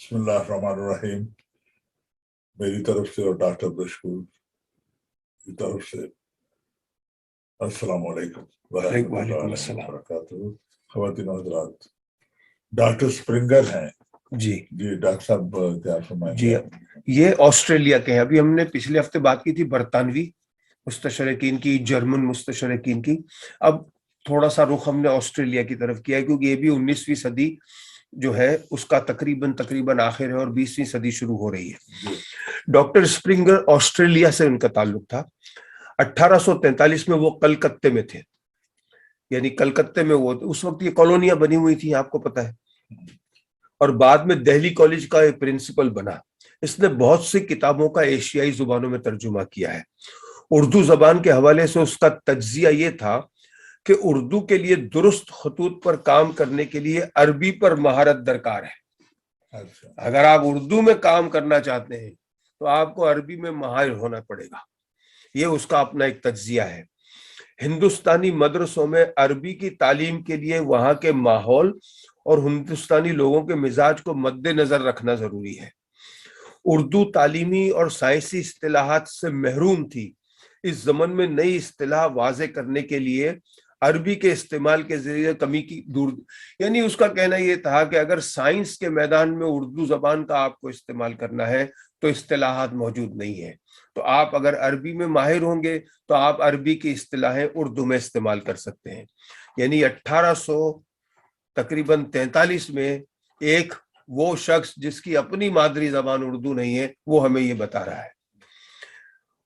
بسم اللہ الرحمن الرحیم. میری طرف سے اور ڈاکٹر بشکور کی طرف سے السلام علیکم ورحمۃ اللہ وبرکاتہ. خواتین و حضرات، ڈاکٹر اسپرنگر ہیں. جی ڈاکٹر صاحب کیا فرمائیں جی گے؟ یہ آسٹریلیا کے ہیں. ابھی ہم نے پچھلے ہفتے بات کی تھی برطانوی مستشرقین کی، جرمن مستشرقین کی. اب تھوڑا سا رخ ہم نے آسٹریلیا کی طرف کیا ہے، کیونکہ یہ بھی 19ویں صدی جو ہے اس کا تقریباً آخر ہے اور 20ویں صدی شروع ہو رہی ہے. ڈاکٹر اسپرنگر آسٹریلیا سے ان کا تعلق تھا. 1843 میں وہ کلکتے میں تھے، یعنی کلکتے میں وہ اس وقت یہ کالونیاں بنی ہوئی تھیں، آپ کو پتہ ہے. اور بعد میں دہلی کالج کا ایک پرنسپل بنا. اس نے بہت سی کتابوں کا ایشیائی زبانوں میں ترجمہ کیا ہے. اردو زبان کے حوالے سے اس کا تجزیہ یہ تھا کہ اردو کے لیے درست خطوط پر کام کرنے کے لیے عربی پر مہارت درکار ہے. اگر آپ اردو میں کام کرنا چاہتے ہیں تو آپ کو عربی میں ماہر ہونا پڑے گا. یہ اس کا اپنا ایک تجزیہ ہے. ہندوستانی مدرسوں میں عربی کی تعلیم کے لیے وہاں کے ماحول اور ہندوستانی لوگوں کے مزاج کو مد نظر رکھنا ضروری ہے. اردو تعلیمی اور سائنسی اصطلاحات سے محروم تھی. اس زمن میں نئی اصطلاح واضح کرنے کے لیے عربی کے استعمال کے ذریعے کمی کی دور، یعنی اس کا کہنا یہ تھا کہ اگر سائنس کے میدان میں اردو زبان کا آپ کو استعمال کرنا ہے تو اصطلاحات موجود نہیں ہیں. تو آپ اگر عربی میں ماہر ہوں گے تو آپ عربی کی اصطلاحیں اردو میں استعمال کر سکتے ہیں. یعنی 1843 میں ایک وہ شخص جس کی اپنی مادری زبان اردو نہیں ہے وہ ہمیں یہ بتا رہا ہے.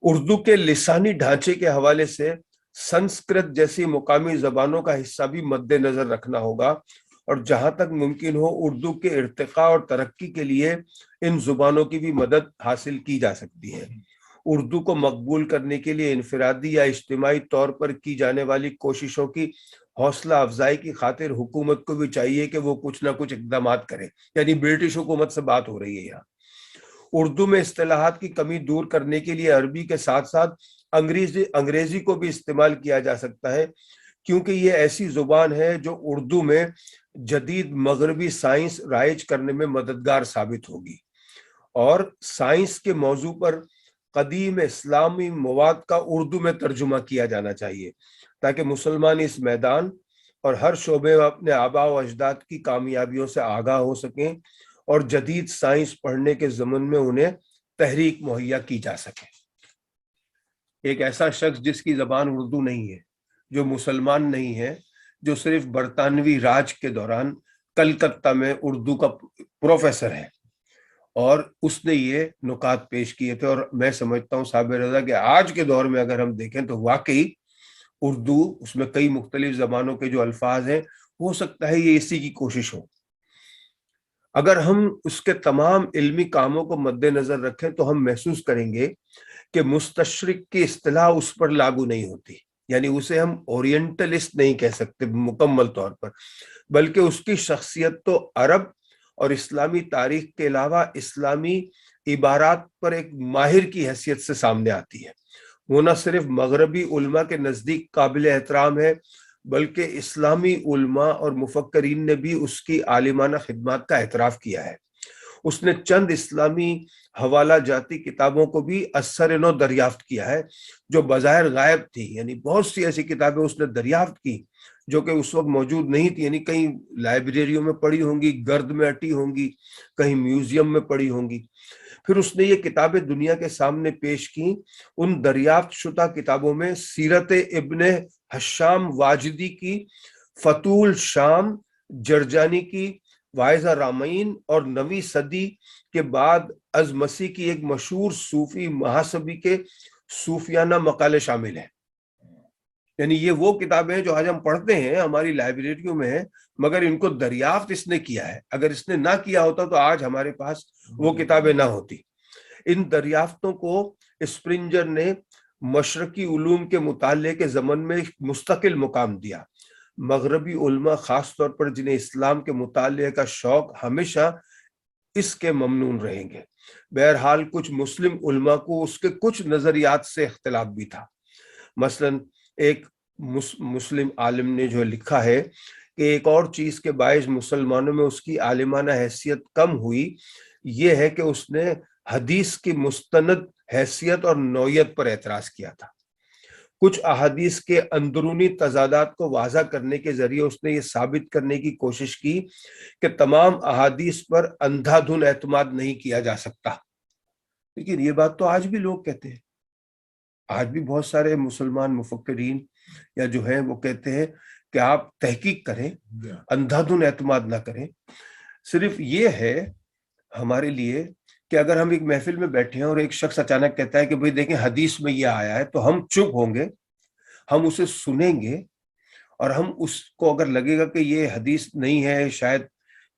اردو کے لسانی ڈھانچے کے حوالے سے سنسکرت جیسی مقامی زبانوں کا حصہ بھی مد نظر رکھنا ہوگا، اور جہاں تک ممکن ہو اردو کے ارتقاء اور ترقی کے لیے ان زبانوں کی بھی مدد حاصل کی جا سکتی ہے. اردو کو مقبول کرنے کے لیے انفرادی یا اجتماعی طور پر کی جانے والی کوششوں کی حوصلہ افزائی کی خاطر حکومت کو بھی چاہیے کہ وہ کچھ نہ کچھ اقدامات کرے. یعنی برٹش حکومت سے بات ہو رہی ہے یہاں. اردو میں اصطلاحات کی کمی دور کرنے کے لیے عربی کے ساتھ ساتھ انگریزی کو بھی استعمال کیا جا سکتا ہے، کیونکہ یہ ایسی زبان ہے جو اردو میں جدید مغربی سائنس رائج کرنے میں مددگار ثابت ہوگی. اور سائنس کے موضوع پر قدیم اسلامی مواد کا اردو میں ترجمہ کیا جانا چاہیے تاکہ مسلمان اس میدان اور ہر شعبے میں اپنے آباء و اجداد کی کامیابیوں سے آگاہ ہو سکیں اور جدید سائنس پڑھنے کے ضمن میں انہیں تحریک مہیا کی جا سکے. ایک ایسا شخص جس کی زبان اردو نہیں ہے، جو مسلمان نہیں ہے، جو صرف برطانوی راج کے دوران کلکتہ میں اردو کا پروفیسر ہے، اور اس نے یہ نکات پیش کیے تھے. اور میں سمجھتا ہوں صاحب رضا کہ آج کے دور میں اگر ہم دیکھیں تو واقعی اردو، اس میں کئی مختلف زبانوں کے جو الفاظ ہیں، ہو سکتا ہے یہ اسی کی کوشش ہو. اگر ہم اس کے تمام علمی کاموں کو مد نظر رکھیں تو ہم محسوس کریں گے کہ مستشرق کی اصطلاح اس پر لاگو نہیں ہوتی. یعنی اسے ہم اورینٹلسٹ نہیں کہہ سکتے مکمل طور پر، بلکہ اس کی شخصیت تو عرب اور اسلامی تاریخ کے علاوہ اسلامی عبارات پر ایک ماہر کی حیثیت سے سامنے آتی ہے. وہ نہ صرف مغربی علماء کے نزدیک قابل احترام ہے، بلکہ اسلامی علماء اور مفکرین نے بھی اس کی عالمانہ خدمات کا اعتراف کیا ہے. اس نے چند اسلامی حوالہ جاتی کتابوں کو بھی اثر نو دریافت کیا ہے جو بظاہر غائب تھی. یعنی بہت سی ایسی کتابیں اس نے دریافت کی جو کہ اس وقت موجود نہیں تھی. یعنی کہیں لائبریریوں میں پڑی ہوں گی، گرد میں اٹی ہوں گی، کہیں میوزیم میں پڑی ہوں گی. پھر اس نے یہ کتابیں دنیا کے سامنے پیش کی. ان دریافت شدہ کتابوں میں سیرت ابن حشام واجدی کی فتول شام، جرجانی کی واعظہ رامین، اور 9ویں صدی کے بعد از مسیح کی ایک مشہور صوفی محاسبی کے صوفیانہ مقالے شامل ہیں. یعنی یہ وہ کتابیں ہیں جو آج ہم پڑھتے ہیں، ہماری لائبریریوں میں ہیں، مگر ان کو دریافت اس نے کیا ہے. اگر اس نے نہ کیا ہوتا تو آج ہمارے پاس وہ کتابیں نہ ہوتی. ان دریافتوں کو اسپرنجر نے مشرقی علوم کے مطالعے کے ضمن میں مستقل مقام دیا. مغربی علماء خاص طور پر جنہیں اسلام کے مطالعے کا شوق ہمیشہ اس کے ممنون رہیں گے. بہرحال کچھ مسلم علماء کو اس کے کچھ نظریات سے اختلاف بھی تھا. مثلا ایک مسلم عالم نے جو لکھا ہے کہ ایک اور چیز کے باعث مسلمانوں میں اس کی عالمانہ حیثیت کم ہوئی یہ ہے کہ اس نے حدیث کی مستند حیثیت اور نوعیت پر اعتراض کیا تھا۔ کچھ احادیث کے اندرونی تضادات کو واضح کرنے کے ذریعے اس نے یہ ثابت کرنے کی کوشش کی کہ تمام احادیث پر اندھا دھند اعتماد نہیں کیا جا سکتا۔ لیکن یہ بات تو آج بھی لوگ کہتے ہیں، آج بھی بہت سارے مسلمان مفکرین یا جو ہیں وہ کہتے ہیں کہ آپ تحقیق کریں، اندھا دھند اعتماد نہ کریں۔ صرف یہ ہے ہمارے لیے کہ اگر ہم ایک محفل میں بیٹھے ہیں اور ایک شخص اچانک کہتا ہے کہ بھئی دیکھیں حدیث میں یہ آیا ہے، تو ہم چپ ہوں گے، ہم اسے سنیں گے، اور ہم اس کو اگر لگے گا کہ یہ حدیث نہیں ہے، شاید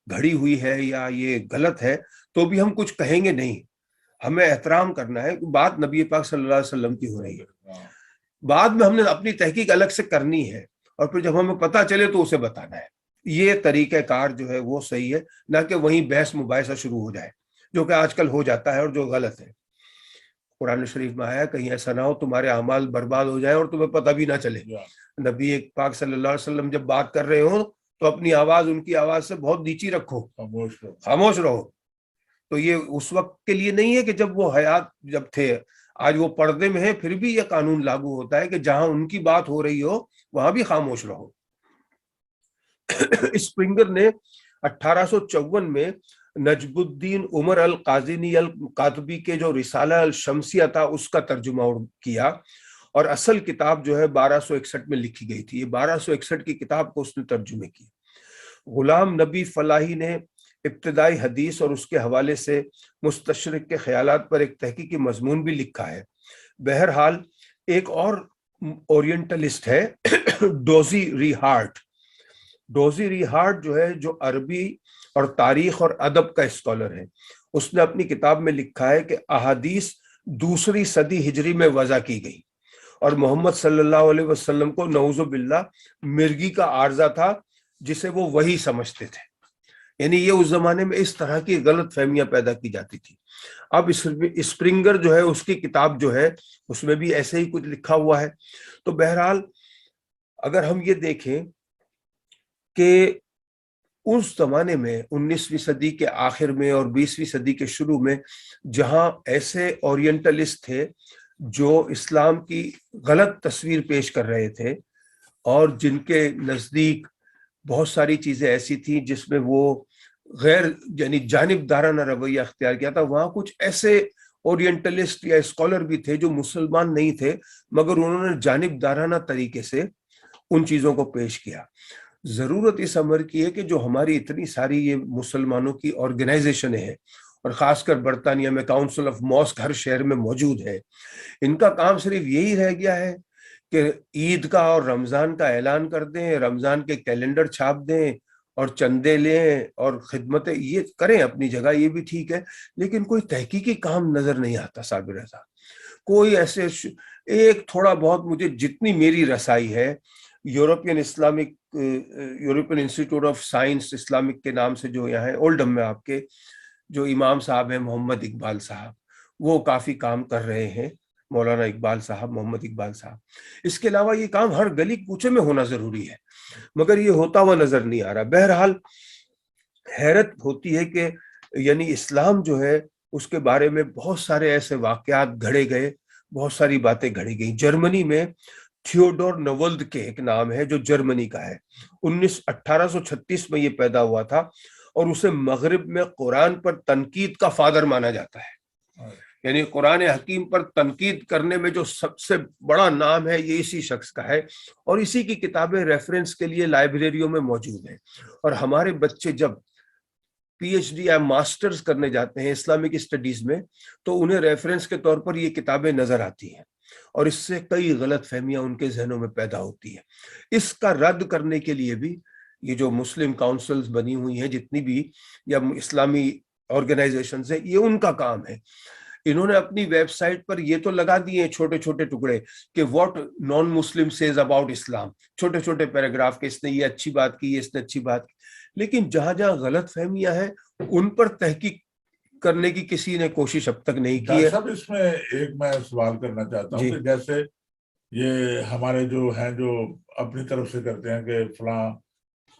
گھڑی ہوئی ہے یا یہ غلط ہے، تو بھی ہم کچھ کہیں گے نہیں۔ ہمیں احترام کرنا ہے، بات نبی پاک صلی اللہ علیہ وسلم کی ہو رہی ہے، بعد میں ہم نے اپنی تحقیق الگ سے کرنی ہے، اور پھر جب ہمیں پتہ چلے تو اسے بتانا ہے۔ یہ طریقہ کار جو ہے وہ صحیح ہے، نہ کہ وہیں بحث مباحثہ شروع ہو جائے، جو کہ آج کل ہو جاتا ہے اور جو غلط ہے۔ قرآن شریف میں آیا کہیں ایسا نہ ہو تمہارے اعمال برباد ہو جائیں اور تمہیں پتہ بھی نہ چلے۔ نبی پاک صلی اللہ علیہ وسلم جب بات کر رہے ہوں تو اپنی آواز ان کی آواز سے بہت نیچی رکھو، خاموش رہو۔ تو یہ اس وقت کے لیے نہیں ہے کہ جب وہ حیات جب تھے، آج وہ پردے میں ہیں پھر بھی یہ قانون لاگو ہوتا ہے کہ جہاں ان کی بات ہو رہی ہو وہاں بھی خاموش رہو۔ اسپرنگر نے 1854 میں نجم الدین عمر القازنی القاطبی کے جو رسالہ الشمسیہ تھا اس کا ترجمہ کیا، اور اصل کتاب جو ہے 1261 میں لکھی گئی تھی۔ یہ 1261 کی کتاب کو اس نے ترجمے کی۔ غلام نبی فلاحی نے ابتدائی حدیث اور اس کے حوالے سے مستشرق کے خیالات پر ایک تحقیقی مضمون بھی لکھا ہے۔ بہرحال ایک اور اورینٹلسٹ ہے ڈوزی ری ہارٹ۔ ڈوزی ری ہارٹ جو ہے، جو عربی اور تاریخ اور ادب کا اسکالر ہے، اس نے اپنی کتاب میں لکھا ہے کہ احادیث 2 صدی ہجری میں وضع کی گئی، اور محمد صلی اللہ علیہ وسلم کو نعوذ باللہ مرگی کا عارضہ تھا جسے وہ وہی سمجھتے تھے۔ یعنی یہ اس زمانے میں اس طرح کی غلط فہمیاں پیدا کی جاتی تھی۔ اب اسپرنگر جو ہے اس کی کتاب جو ہے اس میں بھی ایسے ہی کچھ لکھا ہوا ہے۔ تو بہرحال اگر ہم یہ دیکھیں کہ اس زمانے میں 19ویں صدی کے آخر میں اور 20ویں صدی کے شروع میں جہاں ایسے اورینٹلسٹ تھے جو اسلام کی غلط تصویر پیش کر رہے تھے، اور جن کے نزدیک بہت ساری چیزیں ایسی تھیں جس میں وہ غیر یعنی جانبدارانہ رویہ اختیار کیا تھا، وہاں کچھ ایسے اورینٹلسٹ یا اسکالر بھی تھے جو مسلمان نہیں تھے مگر انہوں نے جانبدارانہ طریقے سے ان چیزوں کو پیش کیا۔ ضرورت اس امر کی ہے کہ جو ہماری اتنی ساری یہ مسلمانوں کی آرگنائزیشنیں ہیں، اور خاص کر برطانیہ میں کاؤنسل آف موسک ہر شہر میں موجود ہے، ان کا کام صرف یہی رہ گیا ہے کہ عید کا اور رمضان کا اعلان کر دیں، رمضان کے کیلنڈر چھاپ دیں اور چندے لیں اور خدمتیں یہ کریں، اپنی جگہ یہ بھی ٹھیک ہے، لیکن کوئی تحقیقی کام نظر نہیں آتا۔ صابر رضا، کوئی ایسے ایک تھوڑا بہت مجھے جتنی میری رسائی ہے، European institute of science Islamic کے نام سے جو یہاں ہے اولڈم میں، آپ کے جو امام صاحب ہیں محمد اقبال صاحب، وہ کافی کام کر رہے ہیں، مولانا اقبال صاحب، محمد اقبال صاحب۔ اس کے علاوہ یہ کام ہر گلی کوچے میں ہونا ضروری ہے، مگر یہ ہوتا ہوا نظر نہیں آ رہا۔ بہرحال حیرت ہوتی ہے کہ یعنی اسلام جو ہے اس کے بارے میں بہت سارے ایسے واقعات گھڑے گئے، بہت ساری باتیں گھڑی گئی۔ جرمنی میں تھیوڈور نولد کے ایک نام ہے جو جرمنی کا ہے، 1836 میں یہ پیدا ہوا تھا، اور اسے مغرب میں قرآن پر تنقید کا فادر مانا جاتا ہے۔ یعنی قرآن حکیم پر تنقید کرنے میں جو سب سے بڑا نام ہے یہ اسی شخص کا ہے، اور اسی کی کتابیں ریفرنس کے لیے لائبریریوں میں موجود ہیں۔ اور ہمارے بچے جب پی ایچ ڈی یا ماسٹرز کرنے جاتے ہیں اسلامک اسٹڈیز میں تو انہیں ریفرنس کے طور پر یہ کتابیں نظر آتی ہیں، اور اس سے کئی غلط فہمیاں ان کے ذہنوں میں پیدا ہوتی ہیں۔ اس کا رد کرنے کے لیے بھی یہ جو مسلم کاؤنسلز بنی ہوئی ہیں جتنی بھی، یا اسلامی آرگنائزیشنز ہیں، یہ ان کا کام ہے۔ انہوں نے اپنی ویب سائٹ پر یہ تو لگا دیے ہیں چھوٹے چھوٹے ٹکڑے کہ what non Muslim says about Islam, چھوٹے چھوٹے پیراگراف کے اس نے یہ اچھی بات کی، اس نے اچھی بات کی، لیکن جہاں جہاں غلط فہمیاں ہیں ان پر تحقیق کرنے کی کسی نے کوشش اب تک نہیں کی ہے۔ صاحب اس میں ایک میں سوال کرنا چاہتا ہوں کہ جیسے یہ ہمارے جو ہیں جو اپنی طرف سے کرتے ہیں کہ فلاں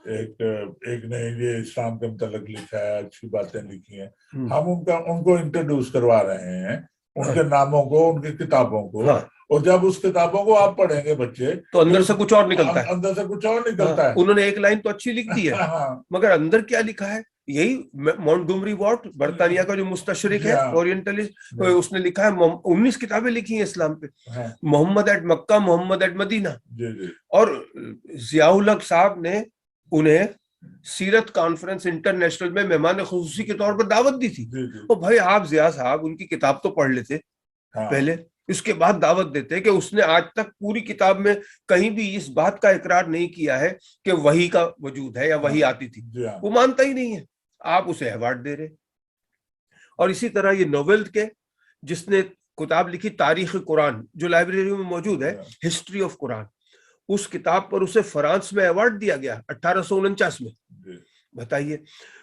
ایک نے یہ اسلام کے متعلق لکھا ہے، اچھی باتیں لکھی ہیں، ہم ان کو انٹروڈیوس کروا رہے ہیں، ان کے ناموں کو، ان کی کتابوں کو، اور جب اس کتابوں کو آپ پڑھیں گے بچے تو اندر سے کچھ اور نکلتا ہے، اندر سے کچھ اور نکلتا ہے. انہوں نے ایک لائن تو اچھی لکھ دی ہے مگر اندر کیا لکھا ہے؟ یہی مونٹگومری واٹ، برطانیہ کا جو مستشرق ہے اورینٹلسٹ، اس نے لکھا ہے 19 کتابیں لکھی ہیں اسلام پہ، محمد at Mecca, Muhammad at Medina. اور ضیاء الحق صاحب نے انہیں سیرت کانفرنس انٹرنیشنل میں مہمان خصوصی کے طور پر دعوت دی تھی. اور بھائی آپ ضیاء صاحب ان کی کتاب تو پڑھ لیتے پہلے، اس کے بعد دعوت دیتے کہ اس نے آج تک پوری کتاب میں کہیں بھی اس بات کا اقرار نہیں کیا ہے کہ وحی کا وجود ہے یا وحی آتی تھی. وہ مانتا ہی نہیں ہے، آپ اسے ایوارڈ دے رہے. اور اسی طرح یہ نوویل کے جس نے کتاب لکھی تاریخ قرآن، جو لائبریری میں موجود ہے، ہسٹری آف قرآن، اس کتاب پر اسے فرانس میں ایوارڈ دیا گیا 1849 میں. بتائیے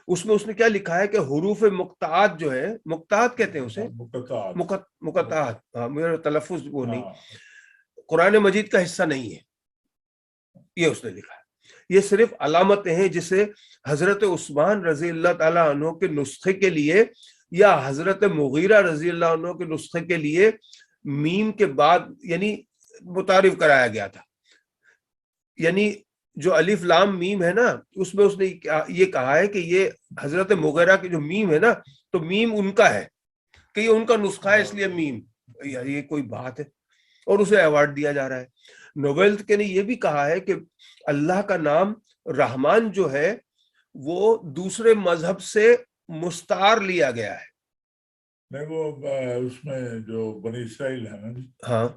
اس میں اس نے کیا لکھا ہے کہ حروف مقطعات جو ہے، مقطعات کہتے ہیں اسے، مقطعات، میرا تلفظ وہ نہیں، قرآن مجید کا حصہ نہیں ہے، یہ اس نے لکھا ہے. یہ صرف علامتیں ہیں جسے حضرت عثمان رضی اللہ تعالیٰ عنہ کے نسخے کے لیے یا حضرت مغیرہ رضی اللہ عنہ کے نسخے کے لیے میم کے بعد یعنی متعارف کرایا گیا تھا. یعنی جو الف لام میم ہے نا، اس میں اس نے یہ کہا ہے کہ یہ حضرت مغیرہ کی جو میم ہے نا، تو میم ان کا ہے کہ یہ ان کا نسخہ ہے، اس لیے میم. یہ کوئی بات ہے؟ اور اسے ایوارڈ دیا جا رہا ہے. نوویل کے نے یہ بھی کہا ہے کہ اللہ کا نام رحمان جو ہے وہ دوسرے مذہب سے مستعار لیا گیا ہے. نہیں، وہ اس میں جو بنی اسرائیل ہے نا، ہاں،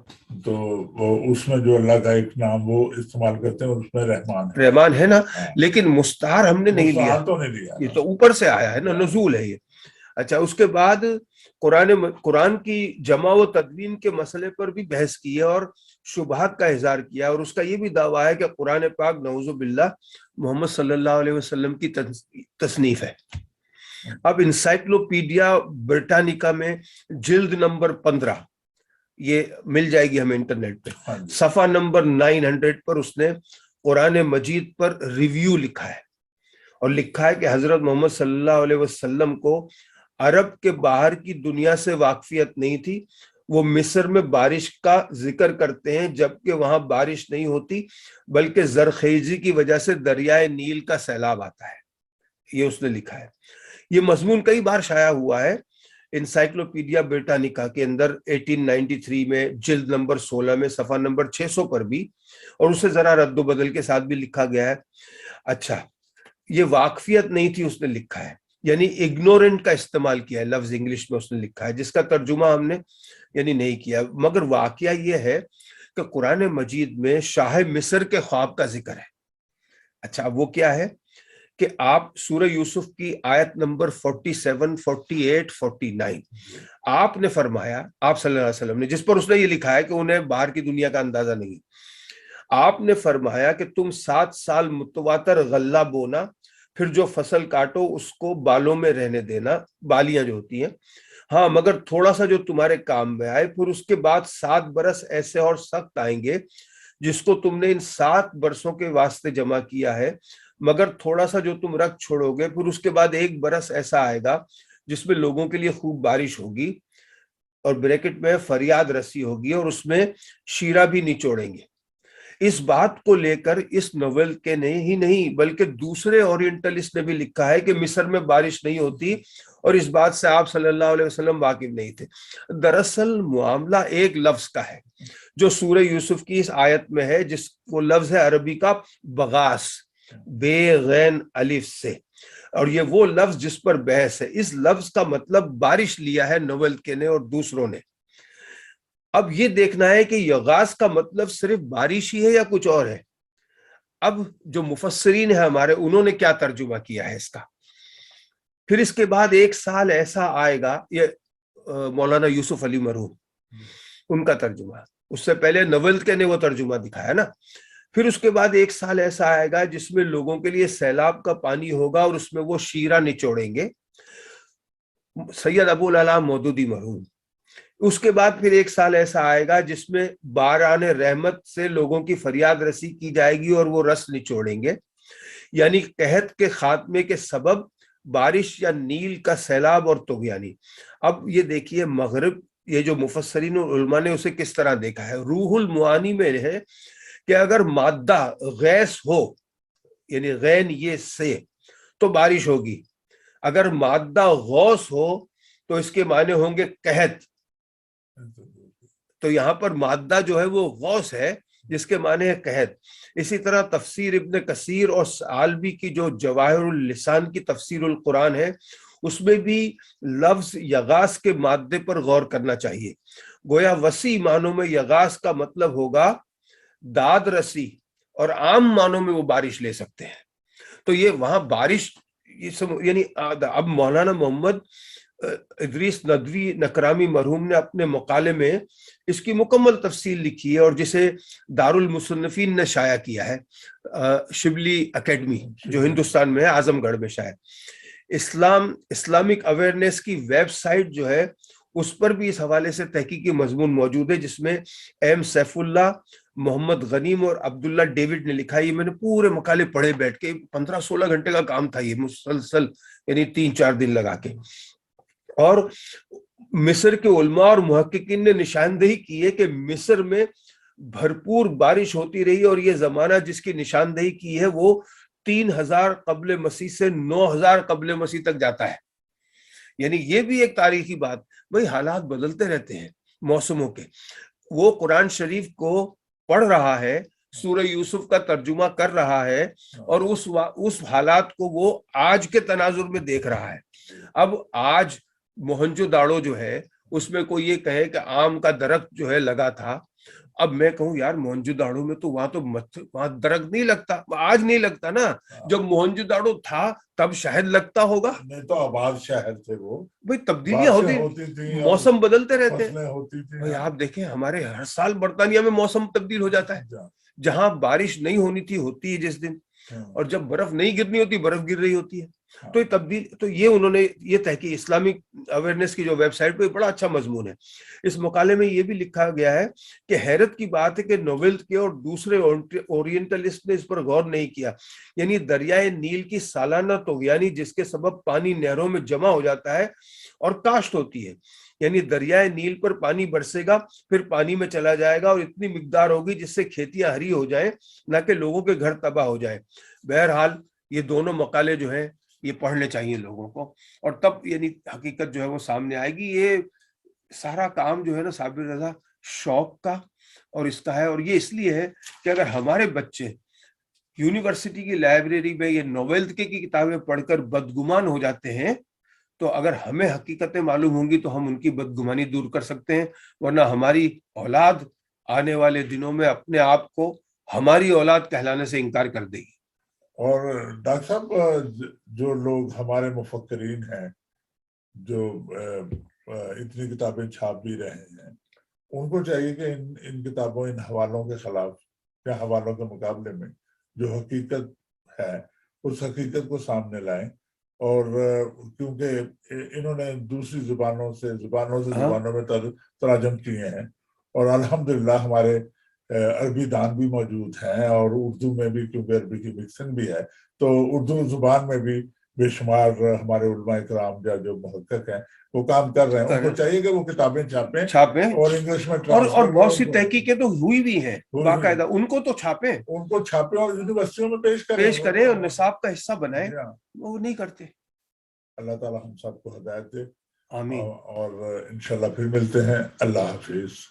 تو وہ اس میں جو اللہ کا ایک نام وہ استعمال کرتے ہیں، اس میں رحمان ہے نا، لیکن مستعار ہم نے نہیں لیا، تو نہیں لیا، یہ تو اوپر سے آیا ہے نا، نزول ہے یہ. اچھا، اس کے بعد قرآن کی جمع و تدوین کے مسئلے پر بھی بحث کی ہے اور شبہات کا اظہار کیا، اور اس کا یہ بھی دعویٰ ہے کہ قرآن پاک نعوذ باللہ محمد صلی اللہ علیہ وسلم کی تصنیف ہے. اب انسائکلوپیڈیا برٹانیکا میں جلد نمبر 15 یہ مل جائے گی ہمیں انٹرنیٹ پہ، صفحہ نمبر 900 پر اس نے قرآن مجید پر ریویو لکھا ہے، اور لکھا ہے کہ حضرت محمد صلی اللہ علیہ وسلم کو عرب کے باہر کی دنیا سے واقفیت نہیں تھی. وہ مصر میں بارش کا ذکر کرتے ہیں جبکہ وہاں بارش نہیں ہوتی، بلکہ زرخیزی کی وجہ سے دریائے نیل کا سیلاب آتا ہے. یہ اس نے لکھا ہے. یہ مضمون کئی بار شائع ہوا ہے انسائکلوپیڈیا برٹانیکا کے اندر 1893 میں جلد نمبر 16 میں صفحہ نمبر 600 پر بھی، اور اسے ذرا رد و بدل کے ساتھ بھی لکھا گیا ہے. اچھا، یہ واقفیت نہیں تھی اس نے لکھا ہے، یعنی اگنورنٹ کا استعمال کیا ہے لفظ انگلش میں اس نے لکھا ہے، جس کا ترجمہ ہم نے یعنی نہیں کیا. مگر واقعہ یہ ہے کہ قرآن مجید میں شاہ مصر کے خواب کا ذکر ہے. اچھا، وہ کیا ہے کہ آپ سورہ یوسف کی آیت نمبر 47، 48، 49 آپ نے فرمایا، آپ صلی اللہ علیہ وسلم نے، جس پر اس نے یہ لکھا ہے کہ انہیں باہر کی دنیا کا اندازہ نہیں، آپ نے فرمایا کہ تم 7 سال متواتر غلہ بونا، پھر جو فصل کاٹو اس کو بالوں میں رہنے دینا، بالیاں جو ہوتی ہیں، ہاں مگر تھوڑا سا جو تمہارے کام میں آئے، پھر اس کے بعد 7 برس ایسے اور سخت آئیں گے جس کو تم نے ان 7 برسوں کے واسطے جمع کیا ہے، مگر تھوڑا سا جو تم رکھ چھوڑو گے، پھر اس کے بعد 1 برس ایسا آئے گا جس میں لوگوں کے لیے خوب بارش ہوگی، اور بریکٹ میں فریاد رسی ہوگی، اور اس میں شیرہ بھی نچوڑیں گے. اس بات کو لے کر اس نوویل کے ہی نہیں بلکہ دوسرے اورینٹلسٹ نے بھی لکھا ہے کہ مصر میں بارش نہیں ہوتی، اور اس بات سے آپ صلی اللہ علیہ وسلم واقف نہیں تھے. دراصل معاملہ ایک لفظ کا ہے جو سورہ یوسف کی اس آیت میں ہے، جس کو لفظ ہے عربی کا بغاس، بے غین الف سے، اور یہ وہ لفظ جس پر بحث ہے. اس لفظ کا مطلب بارش لیا ہے نوویل کے نے اور دوسروں نے. اب یہ دیکھنا ہے کہ یغاث کا مطلب صرف بارش ہی ہے یا کچھ اور ہے. اب جو مفسرین ہیں ہمارے، انہوں نے کیا ترجمہ کیا ہے اس کا. پھر اس کے بعد 1 سال ایسا آئے گا، یہ مولانا یوسف علی مرحوم ان کا ترجمہ، اس سے پہلے نوویل کے نے وہ ترجمہ دکھایا نا. پھر اس کے بعد 1 سال ایسا آئے گا جس میں لوگوں کے لیے سیلاب کا پانی ہوگا اور اس میں وہ شیرہ نچوڑیں گے، سید ابو العلا مودودی مرحوم. اس کے بعد پھر 1 سال ایسا آئے گا جس میں باران رحمت سے لوگوں کی فریاد رسی کی جائے گی اور وہ رس نچوڑیں گے. یعنی قحط کے خاتمے کے سبب بارش یا نیل کا سیلاب اور طغیانی. اب یہ دیکھیے مغرب، یہ جو مفسرین اور علماء نے اسے کس طرح دیکھا ہے. روح المعانی میں ہے کہ اگر مادہ غیث ہو، یعنی غین یہ سے، تو بارش ہوگی. اگر مادہ غوث ہو تو اس کے معنی ہوں گے قحط. تو یہاں پر مادہ جو ہے وہ غوث ہے جس کے معنی ہے قحط. اسی طرح تفسیر ابن کثیر اور ثعالبی کی جو جواہر اللسان کی تفسیر القرآن ہے، اس میں بھی لفظ یغاث کے مادے پر غور کرنا چاہیے. گویا وسیع معنوں میں یغاث کا مطلب ہوگا داد رسی، اور عام معنوں میں وہ بارش لے سکتے ہیں. تو یہ وہاں بارش، یعنی اب مولانا محمد ادریس ندوی نکرامی مرحوم نے اپنے مقالے میں اس کی مکمل تفصیل لکھی ہے، اور جسے دارالمصنفین نے شائع کیا ہے، شبلی اکیڈمی جو ہندوستان میں ہے، اعظم گڑھ میں شائع. اسلامک اویئرنیس کی ویب سائٹ جو ہے اس پر بھی اس حوالے سے تحقیقی مضمون موجود ہے، جس میں ایم سیف اللہ، محمد غنیم اور عبداللہ ڈیوڈ نے لکھا. یہ میں نے پورے مقالے پڑھے بیٹھ کے، 15-16 گھنٹے کا کام تھا یہ مسلسل، یعنی 3-4 دن لگا کے. اور مصر کے علماء اور محققین نے نشاندہی کی ہے کہ مصر میں بھرپور بارش ہوتی رہی، اور یہ زمانہ جس کی نشاندہی کی ہے وہ 3000 قبل مسیح سے 9000 قبل مسیح تک جاتا ہے. یعنی یہ بھی ایک تاریخی بات. بھئی حالات بدلتے رہتے ہیں موسموں کے. وہ قرآن شریف کو پڑھ رہا ہے، سورہ یوسف کا ترجمہ کر رہا ہے، اور اس حالات کو وہ آج کے تناظر میں دیکھ رہا ہے. اب آج موہنجو داڑو جو ہے اس میں کوئی یہ کہے کہ آم کا درخت جو ہے لگا تھا. اب میں کہوں یار موہنجو داڑو میں تو وہاں درخت نہیں لگتا، آج نہیں لگتا نا. جب موہنجو داڑو تھا تب شاید لگتا ہوگا. نہیں تو آباد شہر تھے وہ. بھئی تبدیلیاں ہوتی تھیں، موسم بدلتے رہتے ہیں. بھئی آپ دیکھیں ہمارے ہر سال برطانیہ میں موسم تبدیل ہو جاتا ہے. جہاں بارش نہیں ہونی تھی ہوتی ہے جس دن، اور جب برف نہیں گرنی ہوتی برف گر رہی ہوتی ہے. تو یہ تبدیل، تو یہ انہوں نے یہ تحقیق اسلامک اویئرنیس کی جو ویب سائٹ پہ بڑا اچھا مضمون ہے. اس مقالے میں یہ بھی لکھا گیا ہے کہ حیرت کی بات ہے کہ نوبل کے اور دوسرے اورینٹلسٹ نے اس پر غور نہیں کیا. یعنی دریائے نیل کی سالانہ طغیانی جس کے سبب پانی نہروں میں جمع ہو جاتا ہے اور کاشت ہوتی ہے. یعنی دریائے نیل پر پانی برسے گا، پھر پانی میں چلا جائے گا، اور اتنی مقدار ہوگی جس سے کھیتیاں ہری ہو جائیں، نہ کہ لوگوں کے گھر تباہ ہو جائیں. بہرحال یہ دونوں مقالے جو ہیں یہ پڑھنے چاہیے لوگوں کو، اور تب یعنی حقیقت جو ہے وہ سامنے آئے گی. یہ سارا کام جو ہے نا صابر رضا شوق کا اور اس کا ہے. اور یہ اس لیے ہے کہ اگر ہمارے بچے یونیورسٹی کی لائبریری میں یہ نویل کی کتابیں پڑھ کر بدگمان ہو جاتے ہیں، تو اگر ہمیں حقیقتیں معلوم ہوں گی تو ہم ان کی بدگمانی دور کر سکتے ہیں. ورنہ ہماری اولاد آنے والے دنوں میں اپنے آپ کو ہماری اولاد کہلانے سے انکار کر دے گی. اور ڈاکٹر صاحب جو لوگ ہمارے مفکرین ہیں جو اتنی کتابیں چھاپ بھی رہے ہیں، ان کو چاہیے کہ ان کتابوں، ان حوالوں کے خلاف یا حوالوں کے مقابلے میں جو حقیقت ہے اس حقیقت کو سامنے لائیں. اور کیونکہ انہوں نے دوسری زبانوں سے زبانوں میں تراجم کیے ہیں، اور الحمدللہ ہمارے عربی دان بھی موجود ہیں، اور اردو میں بھی کیونکہ عربی کی مکسنگ بھی ہے، تو اردو زبان میں بھی بے شمار ہمارے علماء کرام جو محقق ہیں وہ کام کر رہے ہیں. ان کو چاہیے کہ وہ کتابیں چھاپیں اور انگلش میں اور بہت سی تحقیقیں تو ہوئی بھی ہیں باقاعدہ، ان کو تو چھاپیں، اور یونیورسٹیوں میں پیش کریں اور نصاب کا حصہ بنائیں. وہ نہیں کرتے. اللہ تعالی ہم سب کو ہدایت دے. آمین. اور انشاءاللہ پھر ملتے ہیں. اللہ حافظ.